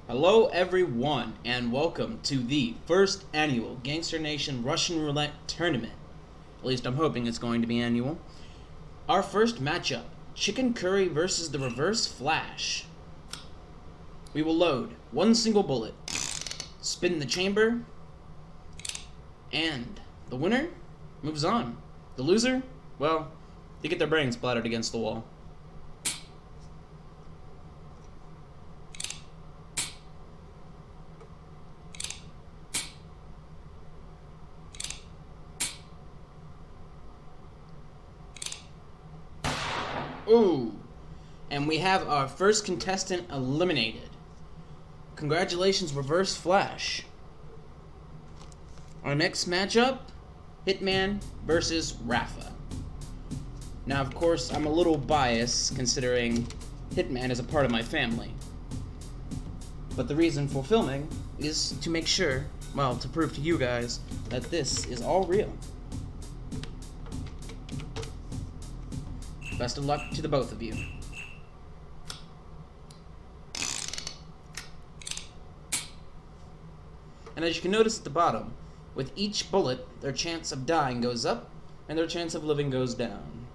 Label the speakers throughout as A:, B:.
A: Hello everyone, and welcome to the first annual Gangster Nation Russian Roulette Tournament. At least I'm hoping it's going to be annual. Our first matchup, Chicken Curry versus the Reverse Flash. We will load one single bullet, spin the chamber, and the winner moves on. The loser, well, they get their brains splattered against the wall. Ooh, and we have our first contestant eliminated. Congratulations, Reverse Flash. Our next matchup, Hitman versus Rafa. Now, of course, I'm a little biased considering Hitman is a part of my family. But the reason for filming is to make sure, well, to prove to you guys that this is all real. Best of luck to the both of you. And as you can notice at the bottom, with each bullet, their chance of dying goes up, and their chance of living goes down.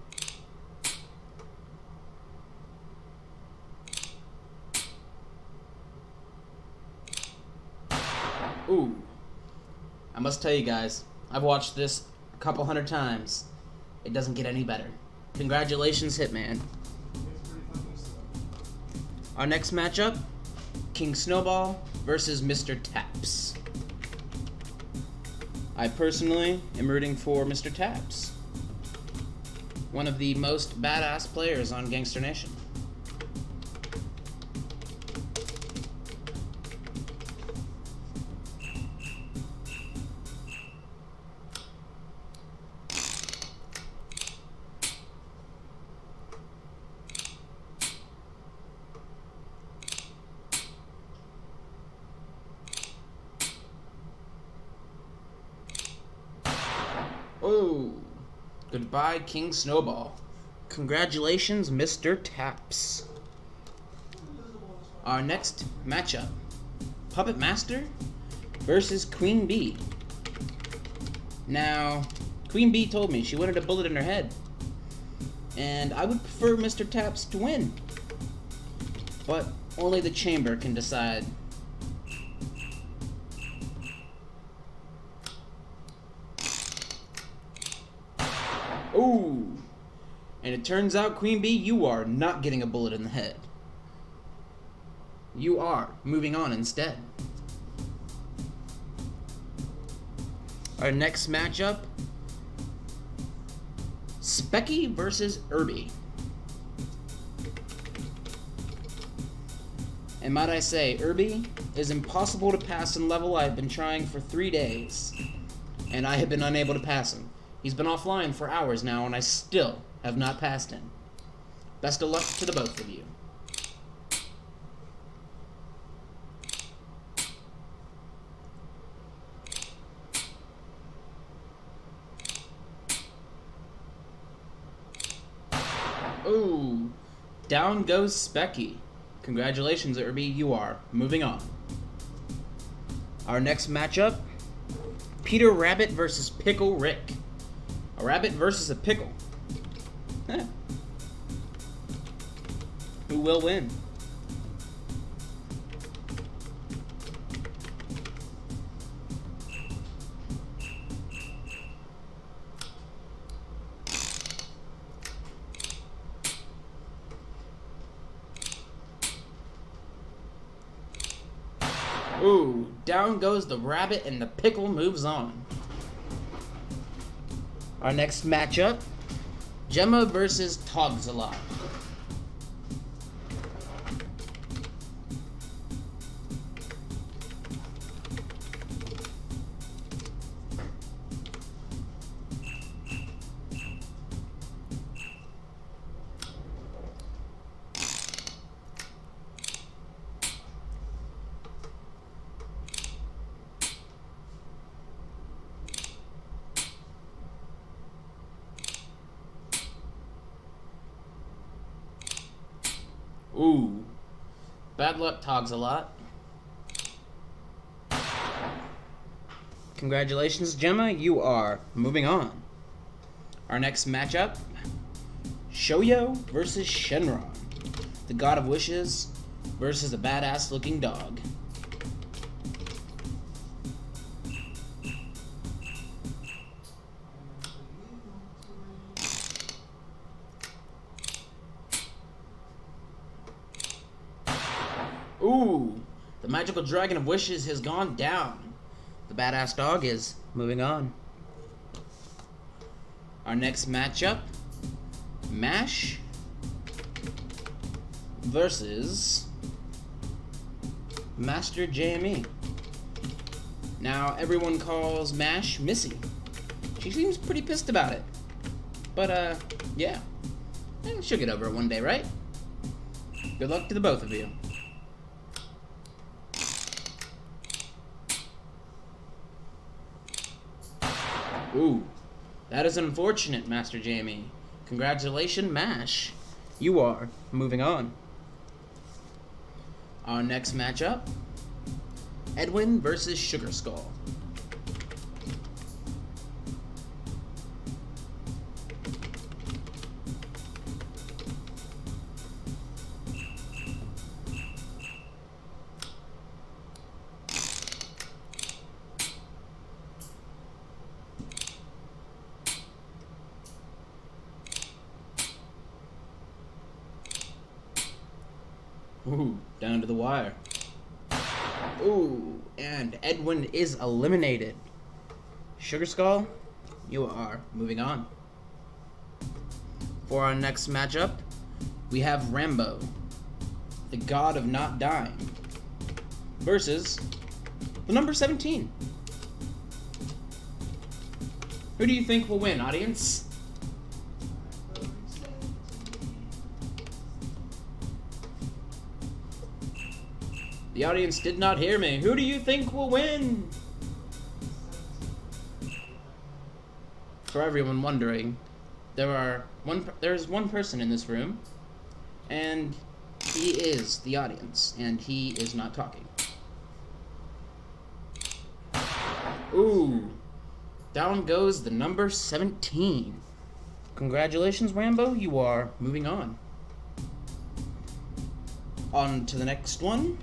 A: Ooh. I must tell you guys, I've watched this a couple hundred times. It doesn't get any better. Congratulations, Hitman. Our next matchup, King Snowball versus Mr. Taps. I personally am rooting for Mr. Taps, one of the most badass players on Gangster Nation. Oh, goodbye, King Snowball. Congratulations, Mr. Taps. Our next matchup, Puppet Master versus Queen Bee. Now, Queen Bee told me she wanted a bullet in her head, and I would prefer Mr. Taps to win. But only the chamber can decide. Ooh, and it turns out, Queen Bee, you are not getting a bullet in the head. You are moving on instead. Our next matchup, Specky versus Irby. And might I say, Irby is impossible to pass in level. I've been trying for 3 days, and I have been unable to pass him. He's been offline for hours now, and I still have not passed him. Best of luck to the both of you. Ooh, down goes Specky. Congratulations, Irby, you are moving on. Our next matchup, Peter Rabbit versus Pickle Rick. A rabbit versus a pickle. Huh. Who will win? Ooh, down goes the rabbit and the pickle moves on. Our next matchup, Gemma versus Togzalot. Ooh. Bad luck, Togs a lot. Congratulations, Gemma. You are moving on. Our next matchup, Shoyo versus Shenron. The God of Wishes versus a badass looking dog. Ooh, the magical dragon of wishes has gone down. The badass dog is moving on. Our next matchup, Mash versus Master JME. Now, everyone calls Mash Missy. She seems pretty pissed about it. But, yeah. She'll get over it one day, right? Good luck to the both of you. Ooh, that is unfortunate, Master Jamie. Congratulations, Mash. You are moving on. Our next matchup, Edwin versus Sugar Skull. Ooh, down to the wire. Ooh, and Edwin is eliminated. Sugar Skull, you are moving on. For our next matchup, we have Rambo, the God of Not Dying, versus the number 17. Who do you think will win, audience? The audience did not hear me. Who do you think will win? For everyone wondering, there's one person in this room, and he is the audience, and he is not talking. Ooh, down goes the number 17. Congratulations, Rambo, you are moving on. On to the next one.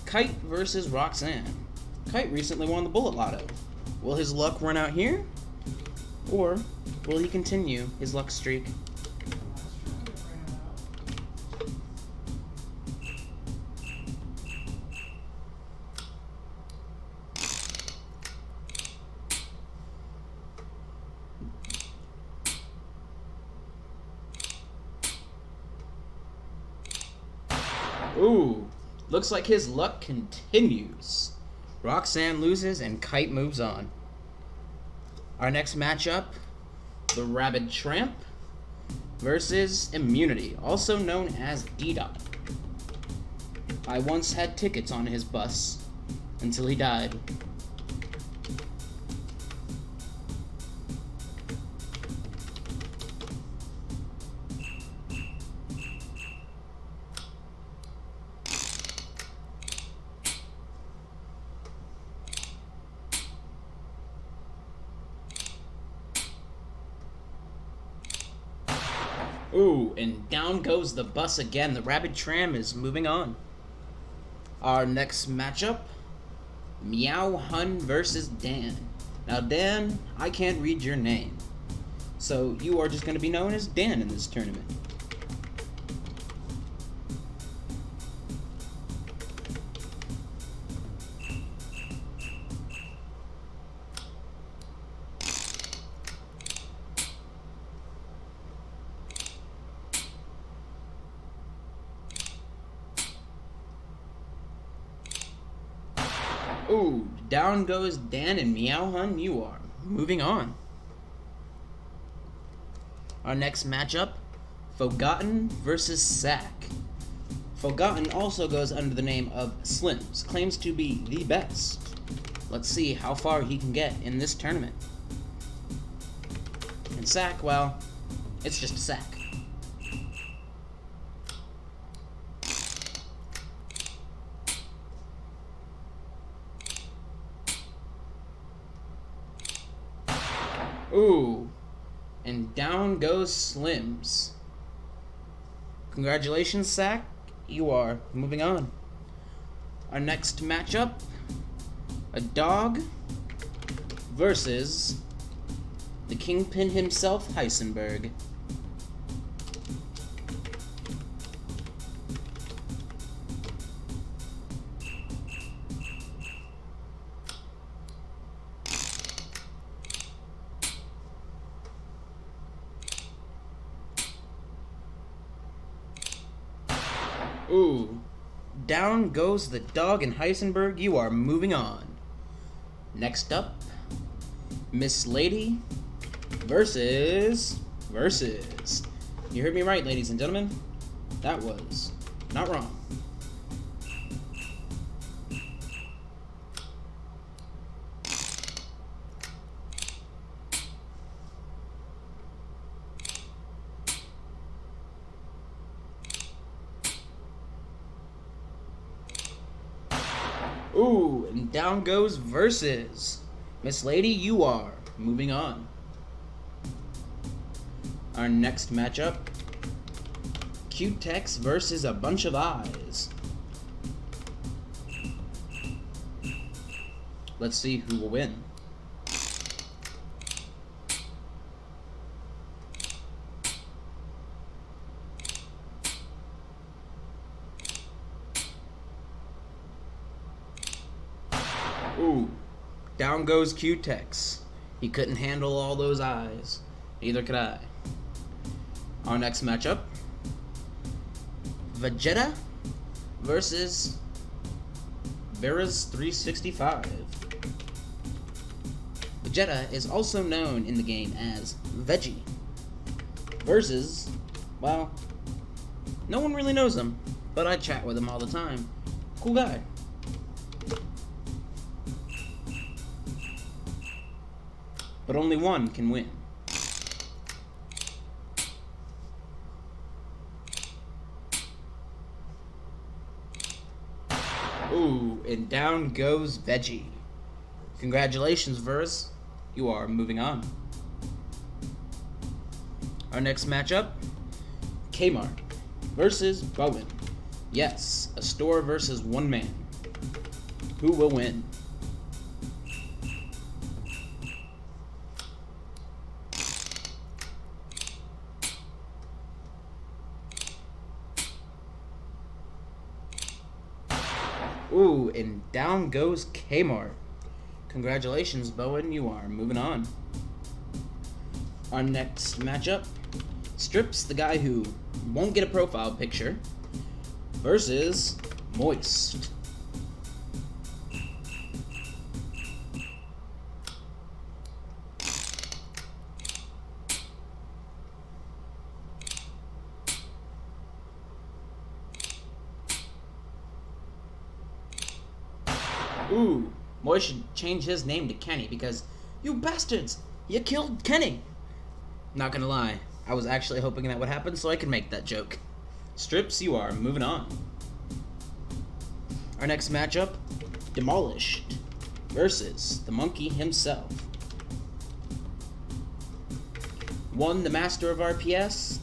A: Kite versus Roxanne. Kite recently won the Bullet Lotto. Will his luck run out here? Or will he continue his luck streak? Ooh. Looks like his luck continues. Roxanne loses and Kite moves on. Our next matchup, the Rabid Tramp versus Immunity, also known as D-Dot. I once had tickets on his bus until he died. Ooh, and down goes the bus again. The Rabid Tram is moving on. Our next matchup, Meow Hun versus Dan. Now, Dan, I can't read your name, so you are just going to be known as Dan in this tournament. Ooh, down goes Dan and Meow Hun, you are moving on. Our next matchup, Forgotten versus Sack. Forgotten also goes under the name of Slims, claims to be the best. Let's see how far he can get in this tournament. And Sack, well, it's just a sack. Ooh. And down goes Slims. Congratulations, Sack. You are moving on. Our next matchup, a dog versus the Kingpin himself, Heisenberg. Ooh. Down goes the dog and Heisenberg. You are moving on. Next up, Miss Lady versus. You heard me right, ladies and gentlemen. That was not wrong. Ooh, and down goes versus. Miss Lady, you are moving on. Our next matchup, Q-Tex versus a bunch of eyes. Let's see who will win. Ooh, down goes Q-Tex. He couldn't handle all those eyes. Neither could I. Our next matchup, Vegeta versus Vera's 365. Vegeta is also known in the game as Veggie. Versus, well, no one really knows him, but I chat with him all the time. Cool guy. But only one can win. Ooh, and down goes Veggie. Congratulations, Verse. You are moving on. Our next matchup, Kmart versus Bowen. Yes, a store versus one man. Who will win? Ooh, and down goes Kmart. Congratulations, Bowen. You are moving on. Our next matchup, Strips, the guy who won't get a profile picture, versus Moist. Ooh, Moist should change his name to Kenny because, you bastards, you killed Kenny. Not gonna lie, I was actually hoping that would happen so I could make that joke. Strips, you are moving on. Our next matchup, Demolished versus the monkey himself. One, the master of RPS,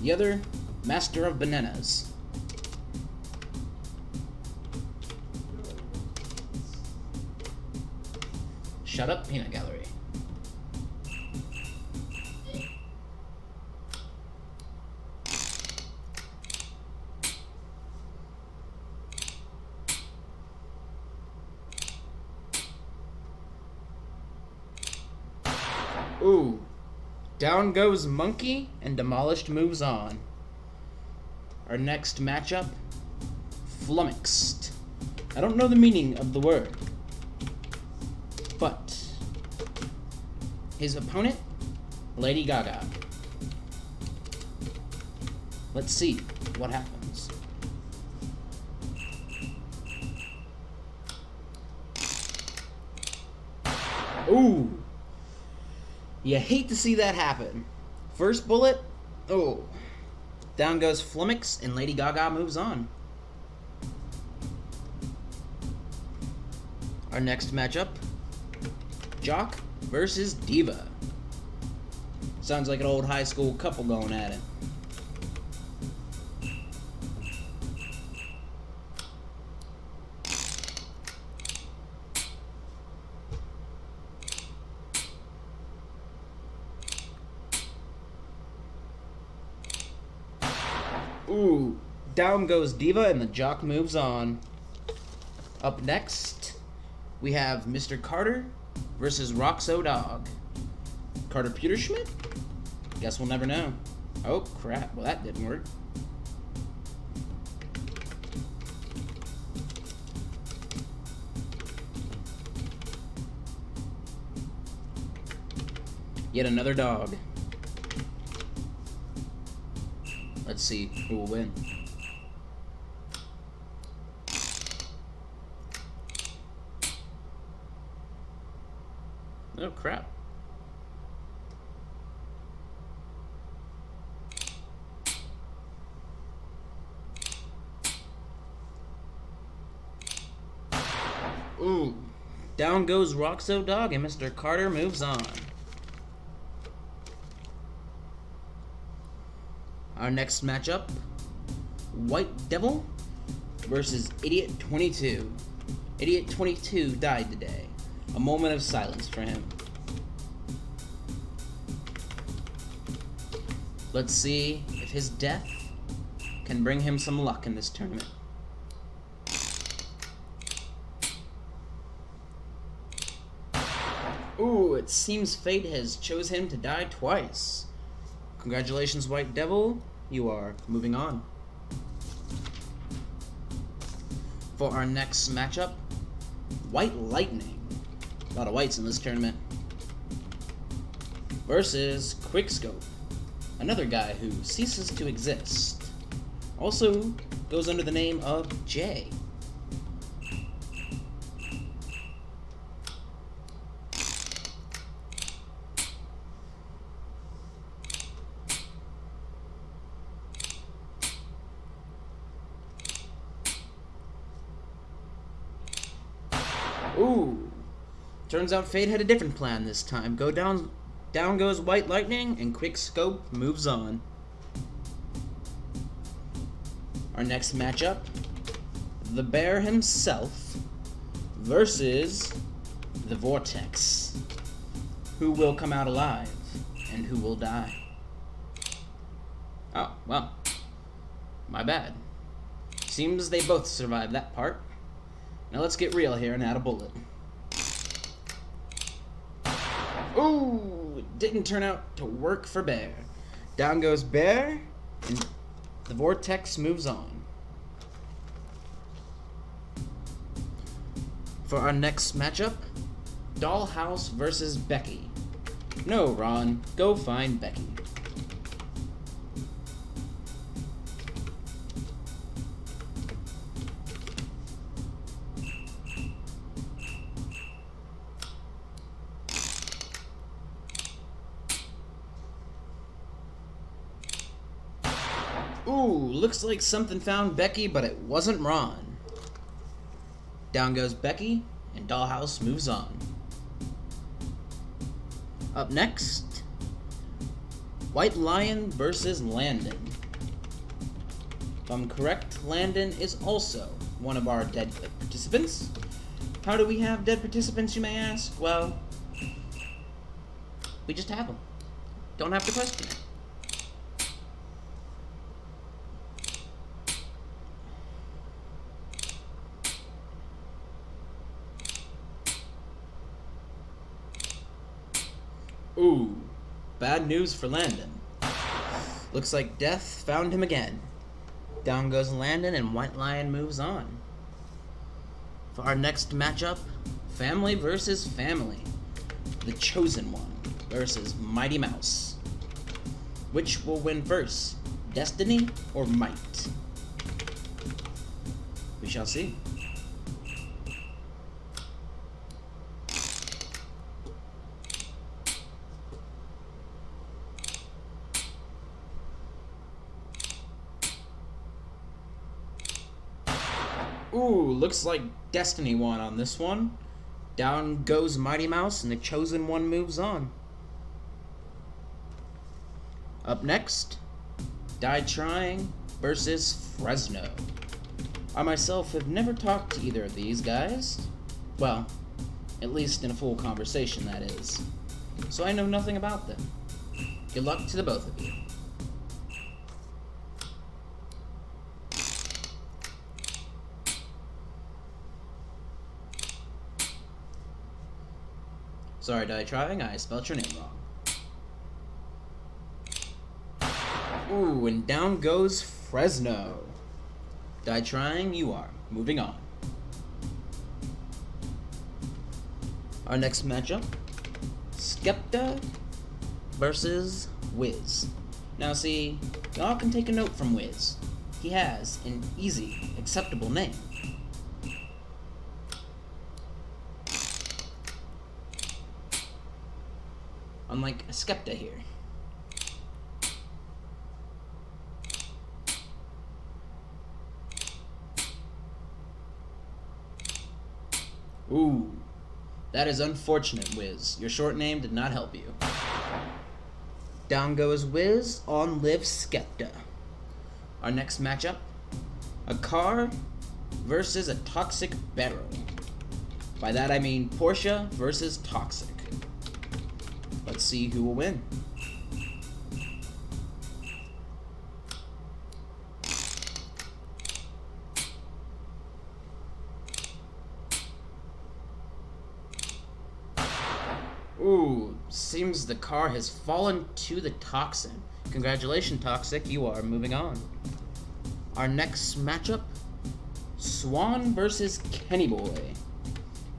A: the other, master of bananas. Shut up, Peanut Gallery. Ooh. Down goes Monkey, and Demolished moves on. Our next matchup, Flummoxed. I don't know the meaning of the word, but his opponent, Lady Gaga. Let's see what happens. Ooh. You hate to see that happen. First bullet, oh. Down goes Flummox, and Lady Gaga moves on. Our next matchup, Jock versus Diva. Sounds like an old high school couple going at it. Ooh, down goes Diva and the jock moves on. Up next, we have Mr. Carter versus Roxo Dog. Carter Peterschmidt? Guess we'll never know. Oh, crap. Well, that didn't work. Yet another dog. Let's see who will win. Oh, crap. Ooh. Down goes Roxo Dog and Mr. Carter moves on. Our next matchup, White Devil versus Idiot 22. Idiot 22 died today. A moment of silence for him. Let's see if his death can bring him some luck in this tournament. Ooh, it seems fate has chose him to die twice. Congratulations, White Devil. You are moving on. For our next matchup, White Lightning. A lot of whites in this tournament. Versus Quickscope. Another guy who ceases to exist. Also goes under the name of Jay. Ooh. Turns out fate had a different plan this time. Down goes White Lightning, and Quickscope moves on. Our next matchup, the Bear himself versus the Vortex. Who will come out alive, and who will die? Oh, well, my bad. Seems they both survived that part. Now let's get real here and add a bullet. Ooh, it didn't turn out to work for Bear. Down goes Bear, and the Vortex moves on. For our next matchup, Dollhouse versus Becky. No, Ron, go find Becky. Ooh, looks like something found Becky, but it wasn't Ron. Down goes Becky, and Dollhouse moves on. Up next, White Lion versus Landon. If I'm correct, Landon is also one of our dead participants. How do we have dead participants, you may ask? Well, we just have them. Don't have to question it. Ooh, bad news for Landon. Looks like death found him again. Down goes Landon, and White Lion moves on. For our next matchup, Family versus Family. The Chosen One versus Mighty Mouse. Which will win first, Destiny or Might? We shall see. Ooh, looks like Destiny won on this one. Down goes Mighty Mouse, and the Chosen One moves on. Up next, Die Trying versus Fresno. I myself have never talked to either of these guys. Well, at least in a full conversation, that is. So I know nothing about them. Good luck to the both of you. Sorry, Die Trying, I spelled your name wrong. Ooh, and down goes Fresno. Die Trying, you are moving on. Our next matchup, Skepta versus Wiz. Now see, y'all can take a note from Wiz. He has an easy, acceptable name. Unlike Skepta here. Ooh, that is unfortunate, Wiz. Your short name did not help you. Down goes Wiz on live Skepta. Our next matchup, a car versus a toxic barrel. By that I mean Porsche versus Toxic. Let's see who will win. Ooh, seems the car has fallen to the Toxin. Congratulations, Toxic, you are moving on. Our next matchup, Swan versus Kenny Boy.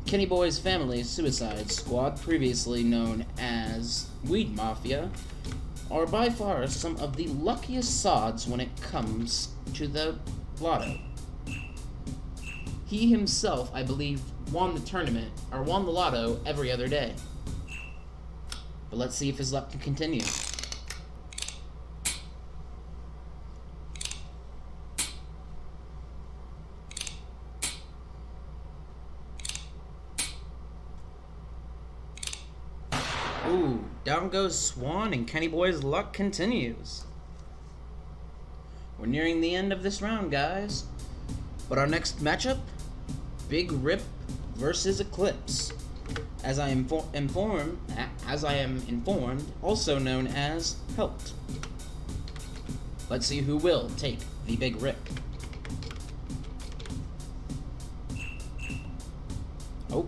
A: Kenny Boy's family Suicide Squad, previously known as Weed Mafia, are by far some of the luckiest sods when it comes to the lotto. He himself, I believe, won the tournament, or won the lotto every other day. But let's see if his luck can continue. Ooh, down goes Swan and Kenny Boy's luck continues. We're nearing the end of this round, guys. But our next matchup, Big Rip versus Eclipse. As I am informed, also known as Helped. Let's see who will take the Big Rip. Oh.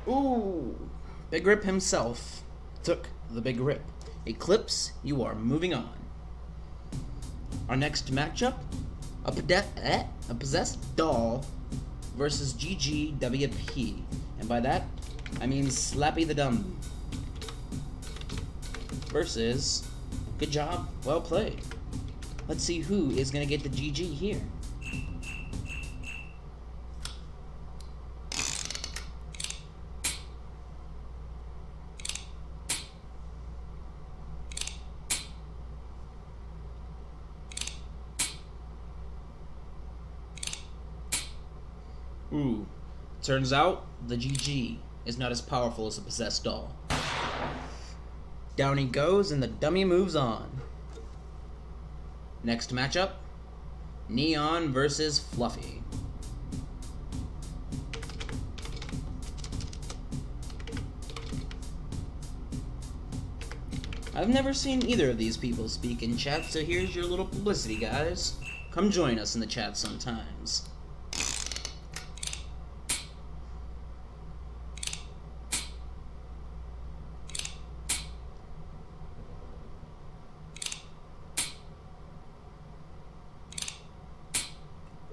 A: Ooh, Big Rip himself took the Big Rip. Eclipse, you are moving on. Our next matchup, a possessed doll versus GGWP. And by that, I mean Slappy the Dumb. Versus, good job, well played. Let's see who is going to get the GG here. Ooh, turns out the GG is not as powerful as a possessed doll. Down he goes and the dummy moves on. Next matchup, Neon versus Fluffy. I've never seen either of these people speak in chat, so here's your little publicity, guys. Come join us in the chat sometimes.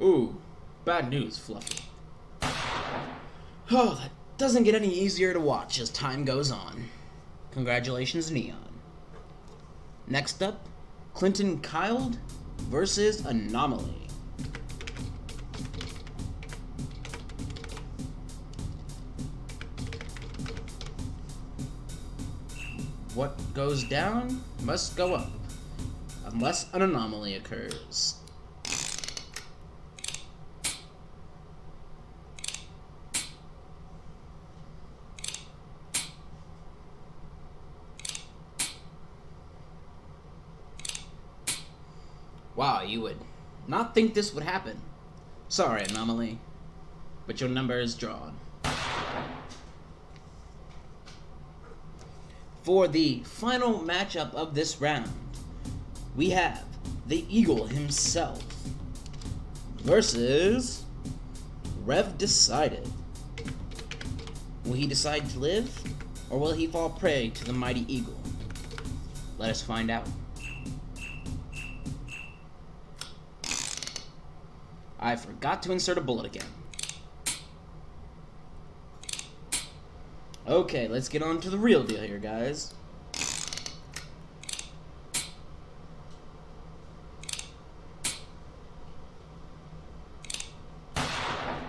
A: Ooh, bad news, Fluffy. Oh, that doesn't get any easier to watch as time goes on. Congratulations, Neon. Next up, Clinton Kyled versus Anomaly. What goes down must go up, unless an anomaly occurs. Wow, you would not think this would happen. Sorry, Anomaly, but your number is drawn. For the final matchup of this round, we have the Eagle himself versus Rev Decided. Will he decide to live, or will he fall prey to the mighty Eagle? Let us find out. I forgot to insert a bullet again. Okay, let's get on to the real deal here, guys.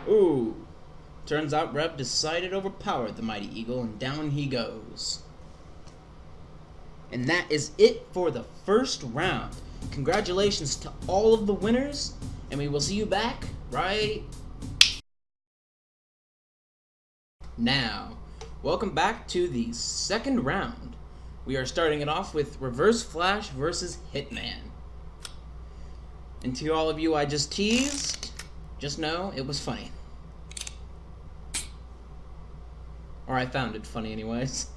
A: Ooh. Turns out Rev Decided overpowered the mighty Eagle, and down he goes. And that is it for the first round. Congratulations to all of the winners, and we will see you back right now. Welcome back to the second round. We are starting it off with Reverse Flash versus Hitman. And to all of you I just teased, just know it was funny. Or I found it funny anyways.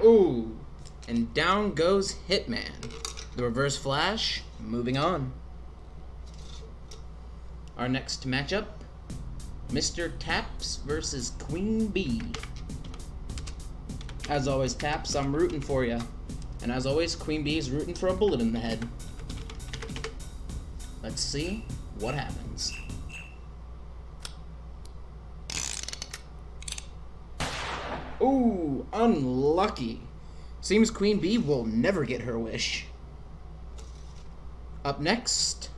A: Ooh, and down goes Hitman. The Reverse Flash, moving on. Our next matchup, Mr. Taps versus Queen Bee. As always, Taps, I'm rooting for you. And as always, Queen Bee is rooting for a bullet in the head. Let's see what happens. Ooh, unlucky. Seems Queen Bee will never get her wish. Up next,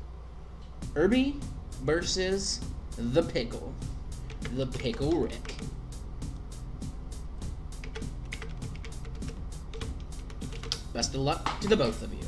A: Irby versus the Pickle. The Pickle Rick. Best of luck to the both of you.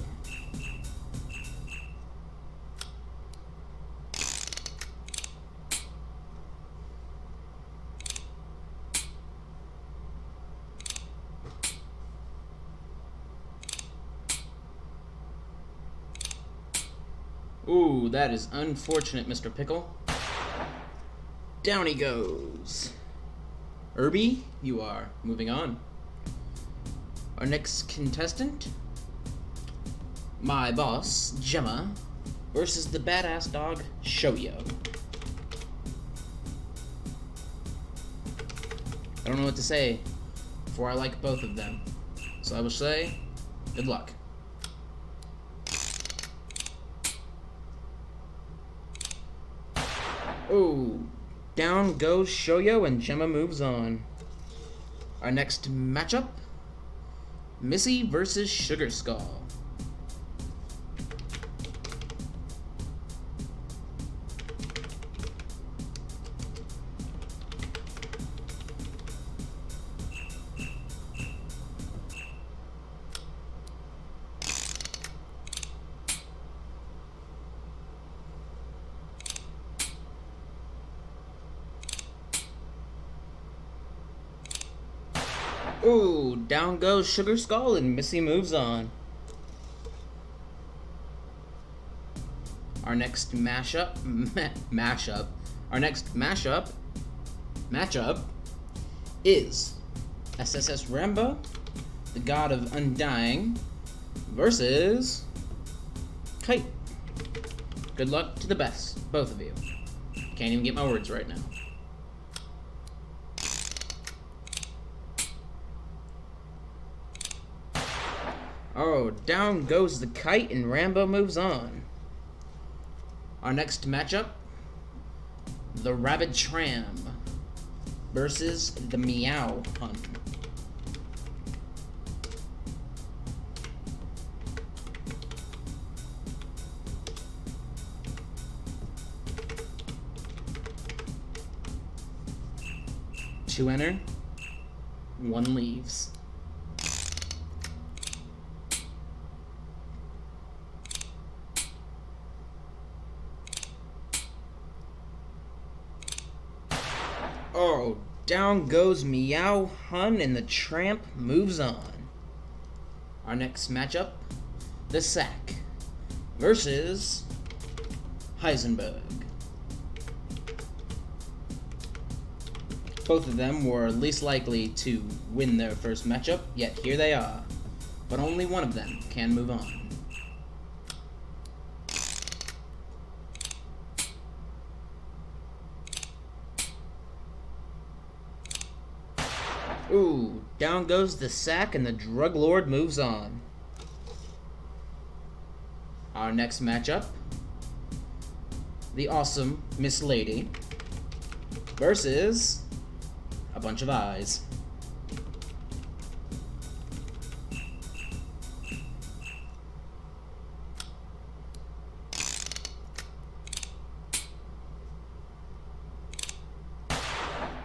A: Ooh, that is unfortunate, Mr. Pickle. Down he goes. Irby, you are moving on. Our next contestant, my boss, Gemma, versus the badass dog, Shoyo. I don't know what to say, for I like both of them. So I will say, good luck. Oh, down goes Shoyo and Gemma moves on. Our next matchup, Missy versus Sugar Skull. Ooh, down goes Sugar Skull and Missy moves on. Our next matchup is SSS Rambo, the God of Undying, versus Kite. Good luck to the best, both of you. Can't even get my words right now. Oh, down goes the Kite and Rambo moves on. Our next matchup, the Rabbit Tram versus the Meow Hun. Two enter, one leaves. Oh, down goes Meow Hun and the Tramp moves on. Our next matchup, the Sack versus Heisenberg. Both of them were least likely to win their first matchup, yet here they are. But only one of them can move on. Ooh, down goes the sack and the drug lord moves on. Our next matchup, the awesome Miss Lady versus a bunch of eyes.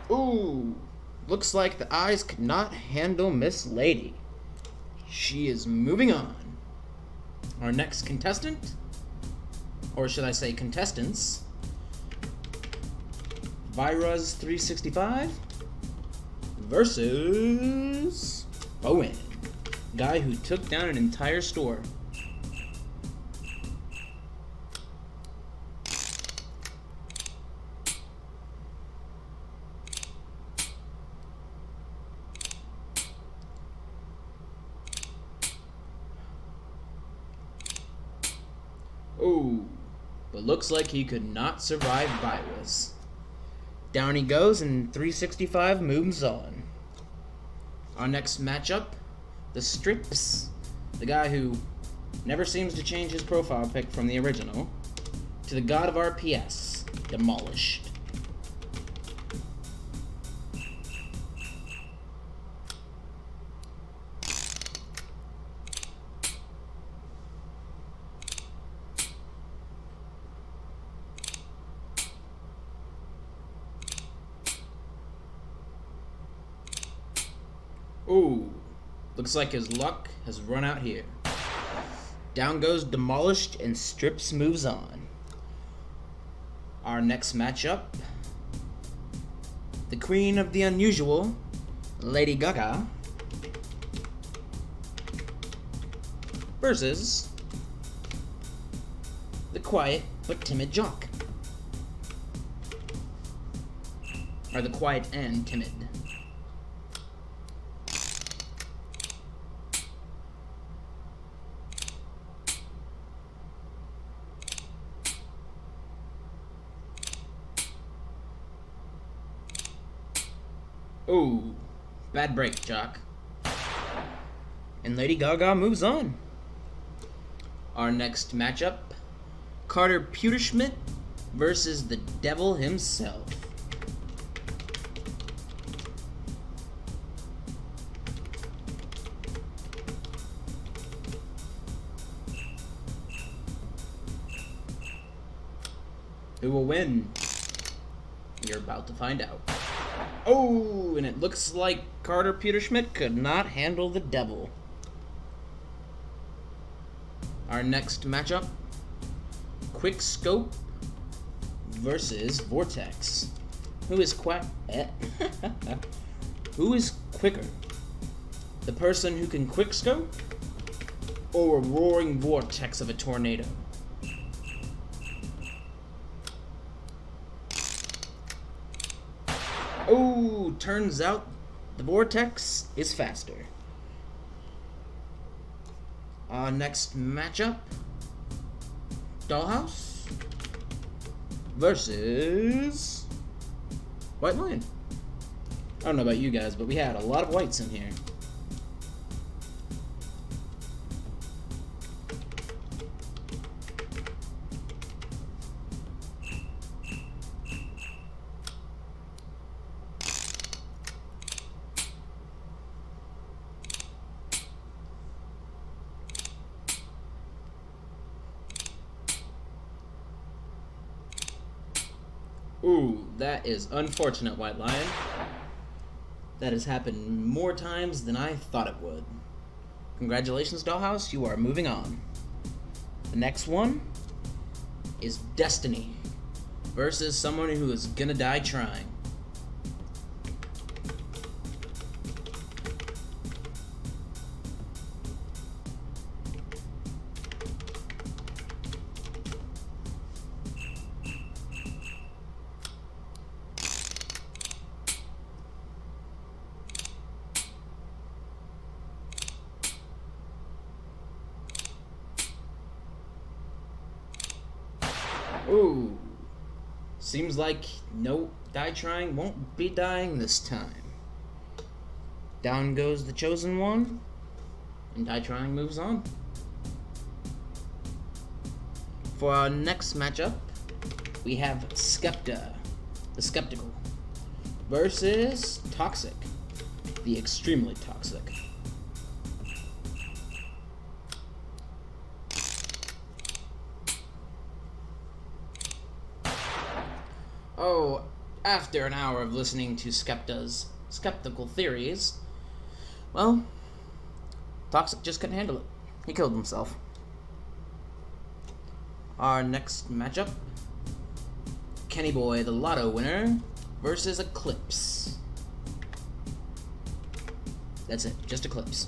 A: Ooh, looks like the eyes could not handle Miss Lady. She is moving on. Our next contestant, or should I say contestants, Virus 365 versus Bowen, guy who took down an entire store. Oh, but looks like he could not survive Virus. Down he goes, and 365 moves on. Our next matchup, the Strips, the guy who never seems to change his profile pic from the original, to the god of RPS, Demolished. Ooh, looks like his luck has run out here. Down goes Demolished and Strips moves on. Our next matchup, the queen of the unusual, Lady Gaga, versus the quiet but timid jock. Or the quiet and timid. Ooh, bad break, Jock. And Lady Gaga moves on. Our next matchup, Carter Pewterschmidt versus the devil himself. Who will win? You're about to find out. Oh, and it looks like Carter Pewterschmidt could not handle the devil. Our next matchup, Quick Scope versus Vortex. Who is Who is quicker? The person who can quick scope, or a roaring vortex of a tornado? Oh, turns out the vortex is faster. Next matchup, Dollhouse versus White Lion. I don't know about you guys, but we had a lot of whites in here. Ooh, that is unfortunate, White Lion. That has happened more times than I thought it would. Congratulations, Dollhouse, you are moving on. The next one is Destiny versus someone who is gonna die trying. Ooh. Seems like no die trying won't be dying this time. Down goes the chosen one, and die trying moves on. For our next matchup, we have Skepta, the Skeptical, versus Toxic, the Extremely Toxic. Oh, after an hour of listening to Skepta's skeptical theories, well, Toxic just couldn't handle it. He killed himself. Our next matchup, Kenny Boy, the Lotto winner, versus Eclipse. That's it, just Eclipse.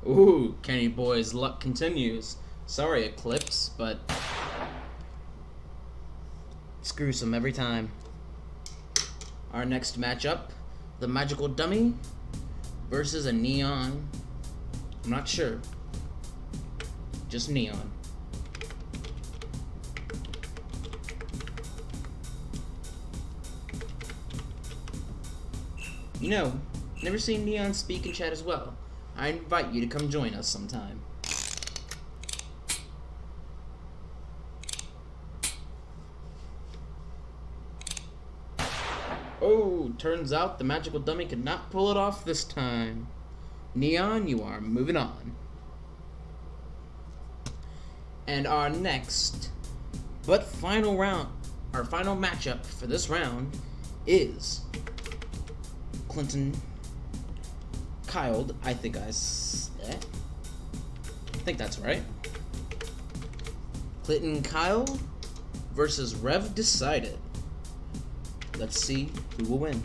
A: Ooh, Kenny Boy's luck continues. Sorry, Eclipse, but screws him every time. Our next matchup, the Magical Dummy versus a Neon. I'm not sure. Just Neon. You know, never seen Neon speak and chat as well. I invite you to come join us sometime. Oh, turns out the Magical Dummy could not pull it off this time. Neon, you are moving on. And our next, but final round, our final matchup for this round is Clinton Kyle, I think that's right. Clinton Kyle versus Rev Decided. Let's see who will win.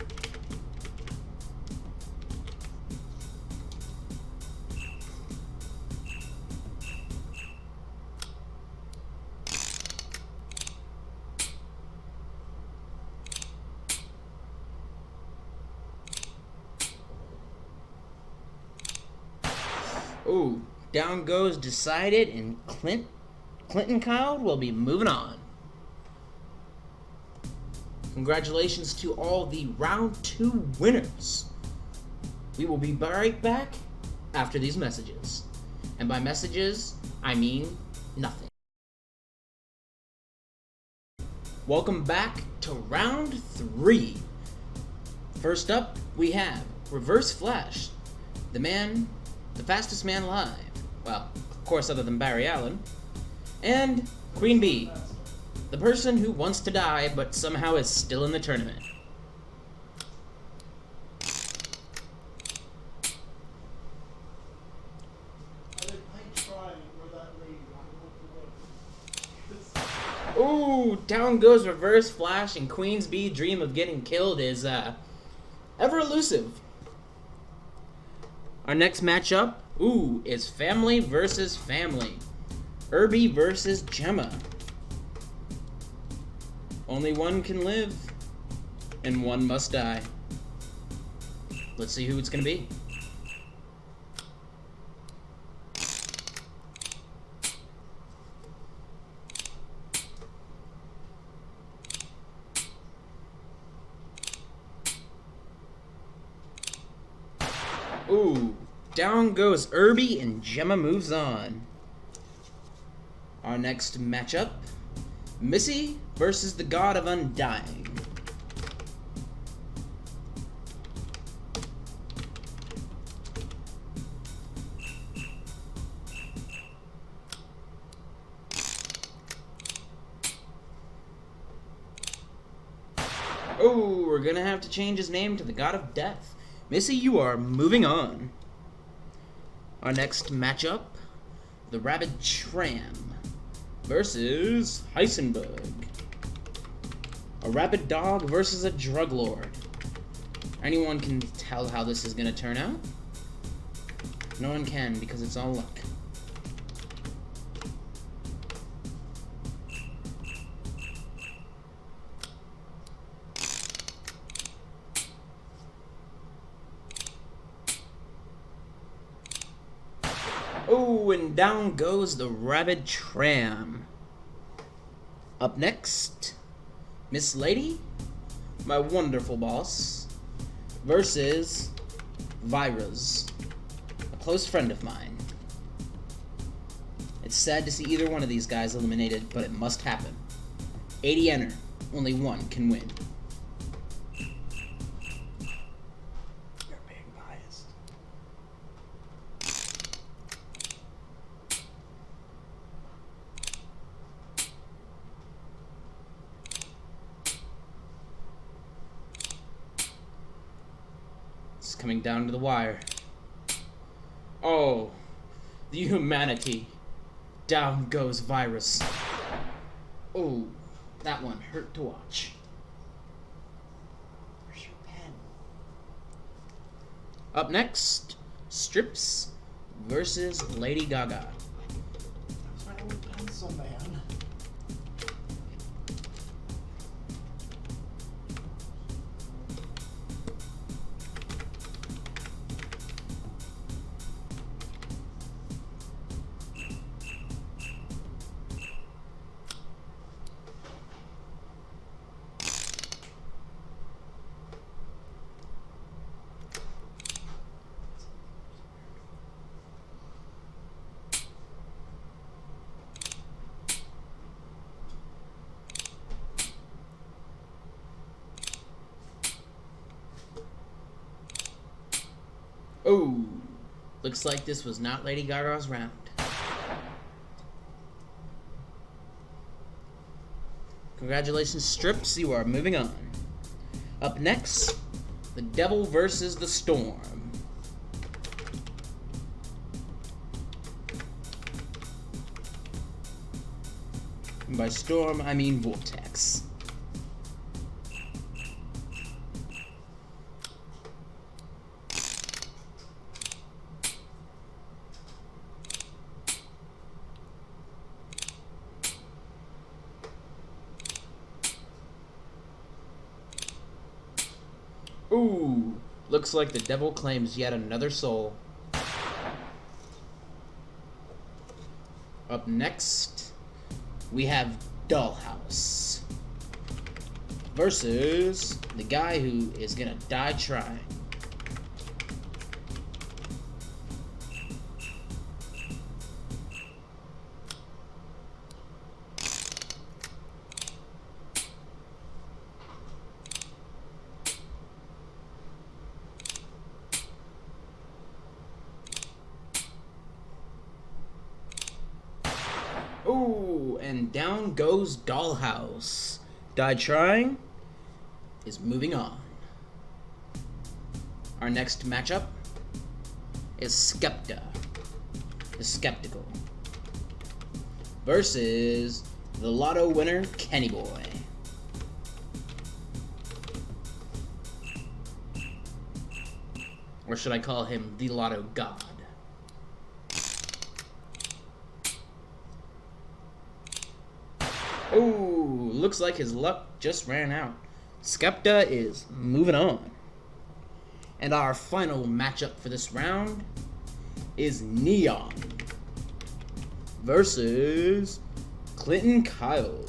A: Ooh, down goes Decided, and Clinton Kyle will be moving on. Congratulations to all the round 2 winners. We will be right back after these messages. And by messages, I mean nothing. Welcome back to round 3. First up, we have Reverse Flash, the fastest man alive. Well, of course, other than Barry Allen. And Queen Bee, the person who wants to die but somehow is still in the tournament. Ooh, down goes Reverse Flash, and Queen's Bee dream of getting killed is ever elusive. Our next matchup, is Family versus Family. Irby versus Gemma. Only one can live, and one must die. Let's see who it's gonna be. Ooh, down goes Irby, and Gemma moves on. Our next matchup, Missy versus the God of Undying. Oh, we're gonna have to change his name to the God of Death. Missy, you are moving on. Our next matchup, the Rabid Tram versus Heisenberg. A rabid dog versus a drug lord. Anyone can tell how this is going to turn out. No one can, because it's all luck. Oh, and down goes the rabid tram. Up next, Miss Lady, my wonderful boss, versus Virus, a close friend of mine. It's sad to see either one of these guys eliminated, but it must happen. 80 enter, only one can win.
B: You're being biased.
A: It's coming down to the wire. Oh, the humanity. Down goes Virus. Oh, that one hurt to watch.
B: Where's your pen?
A: Up next, Strips versus Lady Gaga.
B: That's my old pencil, man.
A: Oh, looks like this was not Lady Gaga's round. Congratulations, Strips, you are moving on. Up next, the Devil versus the Storm. And by storm, I mean vortex. Ooh, looks like the devil claims yet another soul. Up next, we have Dollhouse versus the guy who is gonna die trying. Ooh, and down goes Dollhouse. Die trying is moving on. Our next matchup is Skepta, the Skeptical, versus the Lotto winner, Kenny Boy. Or should I call him the Lotto God? Oh, looks like his luck just ran out. Skepta is moving on. And our final matchup for this round is Neon versus Clinton Kyle.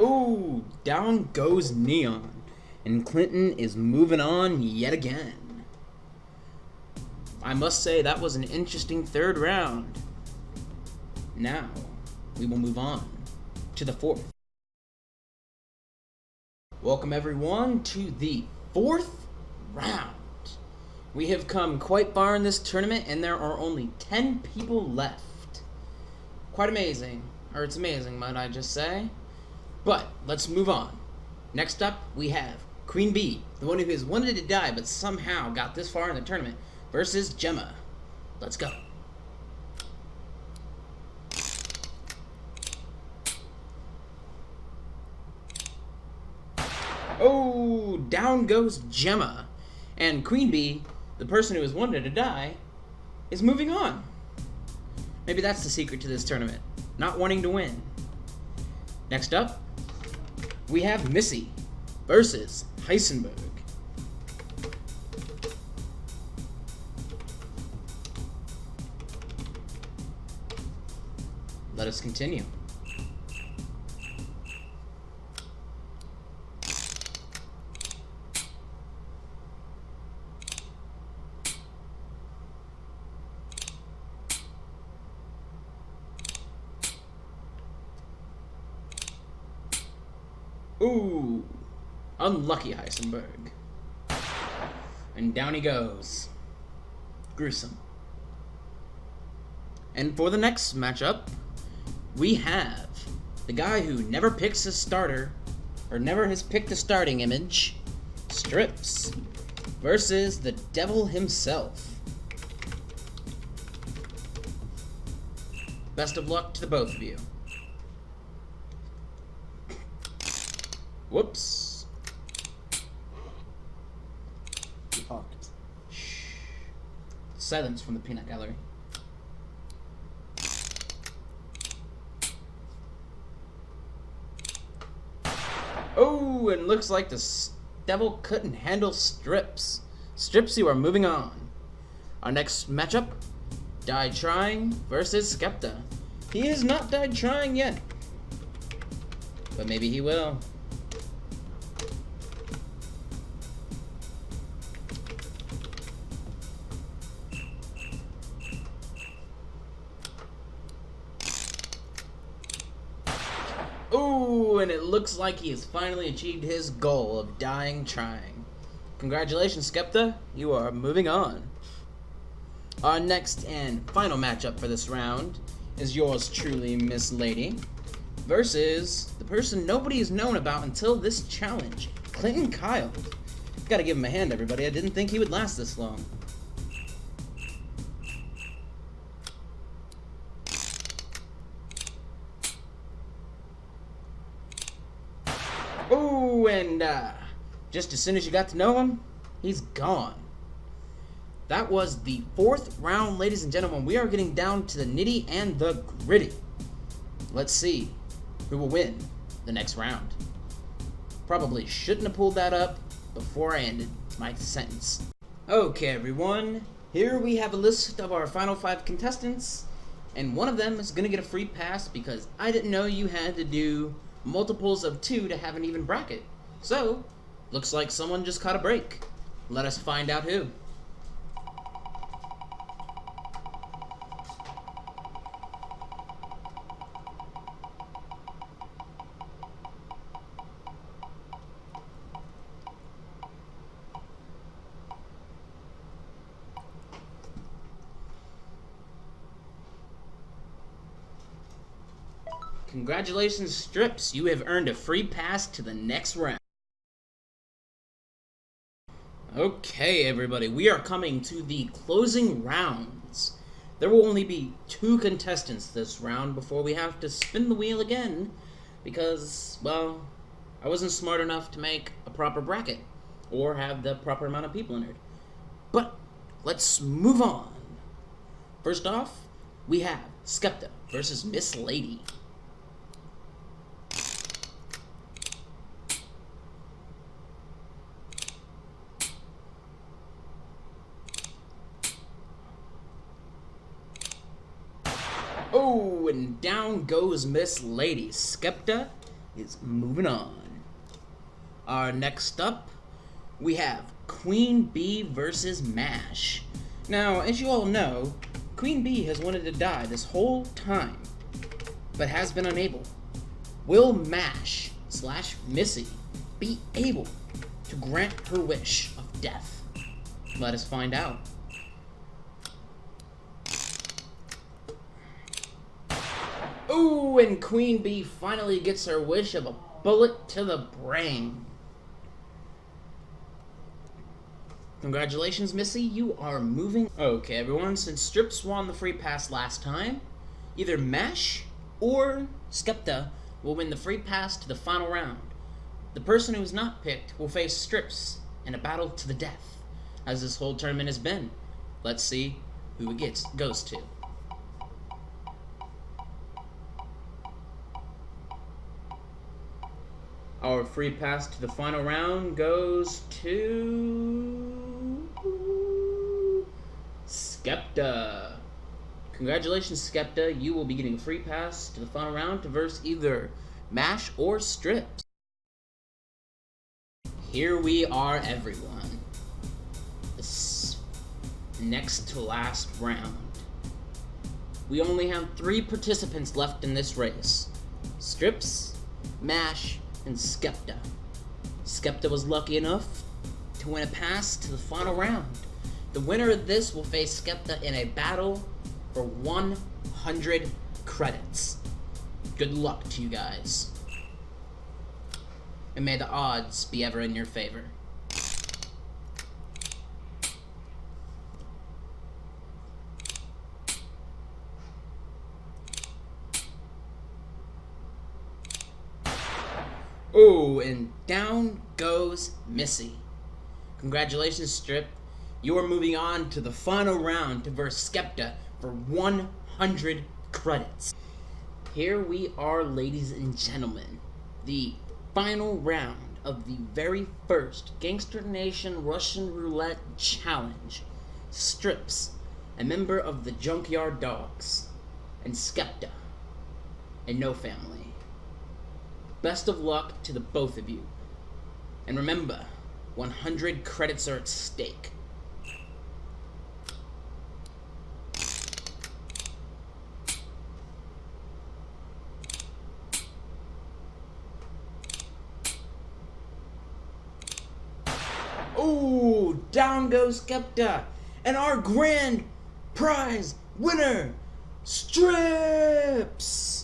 A: Ooh, down goes Neon. And Clinton is moving on yet again. I must say that was an interesting third round. Now, we will move on to the fourth. Welcome everyone to the fourth round. We have come quite far in this tournament and there are only 10 people left. Quite amazing. Or it's amazing, might I just say. But let's move on. Next up, we have Queen Bee, the one who has wanted to die but somehow got this far in the tournament, versus Gemma. Let's go. Oh, down goes Gemma. And Queen Bee, the person who has wanted to die, is moving on. Maybe that's the secret to this tournament, not wanting to win. Next up, we have Missy versus Heisenberg. Let us continue. Ooh, unlucky Heisenberg. And down he goes. Gruesome. And for the next matchup, we have the guy who never picks his starter, or never has picked a starting image, Strips, versus the devil himself. Best of luck to the both of you. Whoops.
B: Fucked.
A: Shh. Silence from the peanut gallery. Oh, and looks like the devil couldn't handle Strips. Strips, you are moving on. Our next matchup, Died Trying versus Skepta. He has not died trying yet, but maybe he will. Ooh, and it looks like he has finally achieved his goal of dying trying. Congratulations, Skepta. You are moving on. Our next and final matchup for this round is yours truly, Miss Lady, versus the person nobody has known about until this challenge, Clinton Kyle. Gotta give him a hand, everybody. I didn't think he would last this long. Oh, and just as soon as you got to know him, he's gone. That was the fourth round, ladies and gentlemen. We are getting down to the nitty and the gritty. Let's see who will win the next round. Probably shouldn't have pulled that up before I ended my sentence. Okay, everyone. Here we have a list of our final 5 contestants, and one of them is going to get a free pass because I didn't know you had to do multiples of 2 to have an even bracket. So, looks like someone just caught a break. Let us find out who. Congratulations, Strips. You have earned a free pass to the next round. Okay, everybody. We are coming to the closing rounds. There will only be 2 contestants this round before we have to spin the wheel again because, well, I wasn't smart enough to make a proper bracket or have the proper amount of people entered. But let's move on. First off, we have Skepta versus Miss Lady. Oh, and down goes Miss Lady. Skepta is moving on. Our next up, we have Queen Bee versus Mash. Now, as you all know, Queen Bee has wanted to die this whole time, but has been unable. Will Mash / Missy be able to grant her wish of death? Let us find out. Ooh, and Queen Bee finally gets her wish of a bullet to the brain. Congratulations, Missy, you are moving. Okay, everyone, since Strips won the free pass last time, either Mash or Skepta will win the free pass to the final round. The person who is not picked will face Strips in a battle to the death, as this whole tournament has been. Let's see who it goes to. Our free pass to the final round goes to Skepta. Congratulations, Skepta. You will be getting a free pass to the final round to verse either Mash or Strips. Here we are, everyone. This next to last round. We only have 3 participants left in this race. Strips, Mash, and Skepta. Skepta was lucky enough to win a pass to the final round. The winner of this will face Skepta in a battle for 100 credits. Good luck to you guys. And may the odds be ever in your favor. Oh, and down goes Missy. Congratulations, Strip. You are moving on to the final round to verse Skepta for 100 credits. Here we are, ladies and gentlemen. The final round of the very first Gangster Nation Russian Roulette Challenge. Strips, a member of the Junkyard Dogs, and Skepta, and No Family. Best of luck to the both of you. And remember, 100 credits are at stake. Oh, down goes Skepta. And our grand prize winner, Strips!